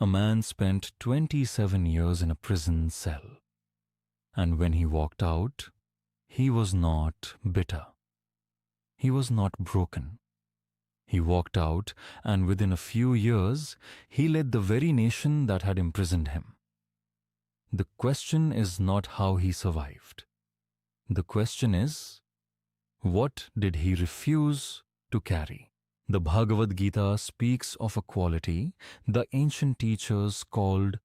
A man spent 27 years in a prison cell, and when he walked out, he was not bitter. He was not broken. He walked out, and within a few years, he led the very nation that had imprisoned him. The question is not how he survived. The question is, what did he refuse to carry? The Bhagavad Gita speaks of a quality the ancient teachers called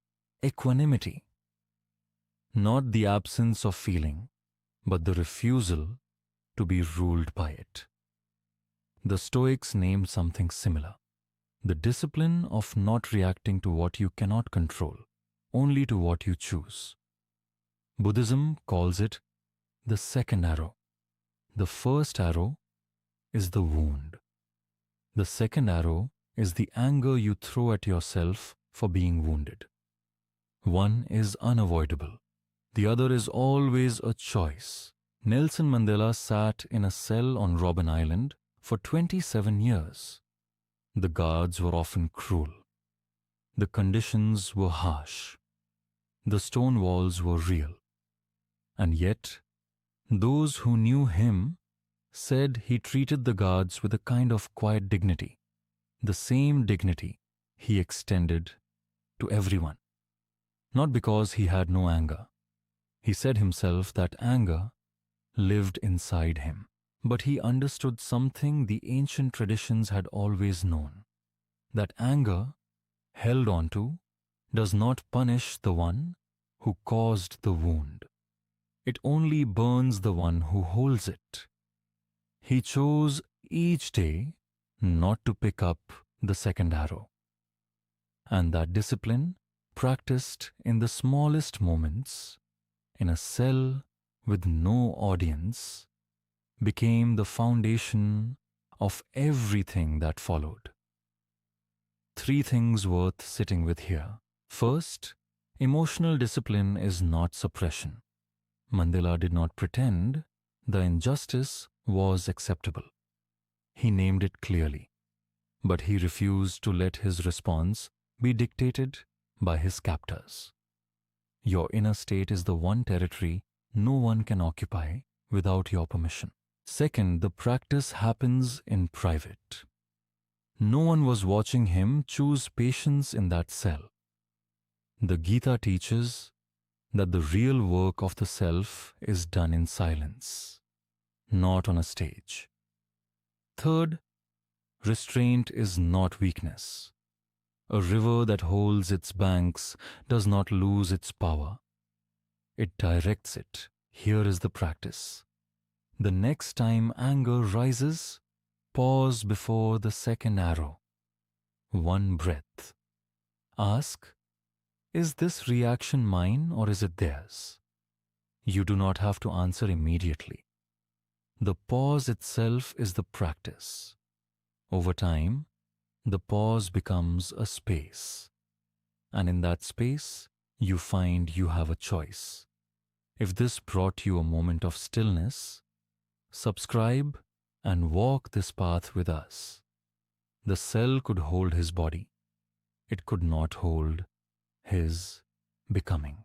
equanimity. Not the absence of feeling, but the refusal to be ruled by it. The Stoics named something similar: the discipline of not reacting to what you cannot control, only to what you choose. Buddhism calls it the second arrow. The first arrow is the wound. The second arrow is the anger you throw at yourself for being wounded. One is unavoidable. The other is always a choice. Nelson Mandela sat in a cell on Robben Island for 27 years. The guards were often cruel. The conditions were harsh. The stone walls were real. And yet, those who knew him said he treated the guards with a kind of quiet dignity, the same dignity he extended to everyone. Not because he had no anger. He said himself that anger lived inside him. But he understood something the ancient traditions had always known, that anger, held onto, does not punish the one who caused the wound. It only burns the one who holds it. He chose each day not to pick up the second arrow. And that discipline, practiced in the smallest moments, in a cell with no audience, became the foundation of everything that followed. 3 things worth sitting with here. First, emotional discipline is not suppression. Mandela did not pretend the injustice was acceptable. He named it clearly, but he refused to let his response be dictated by his captors. Your inner state is the one territory no one can occupy without your permission. Second, the practice happens in private. No one was watching him choose patience in that cell. The Gita teaches that the real work of the self is done in silence, not on a stage. Third, restraint is not weakness. A river that holds its banks does not lose its power. It directs it. Here is the practice. The next time anger rises, pause before the second arrow. 1 breath. Ask, is this reaction mine or is it theirs? You do not have to answer immediately. The pause itself is the practice. Over time, the pause becomes a space. And in that space, you find you have a choice. If this brought you a moment of stillness, subscribe and walk this path with us. The cell could hold his body. It could not hold his becoming.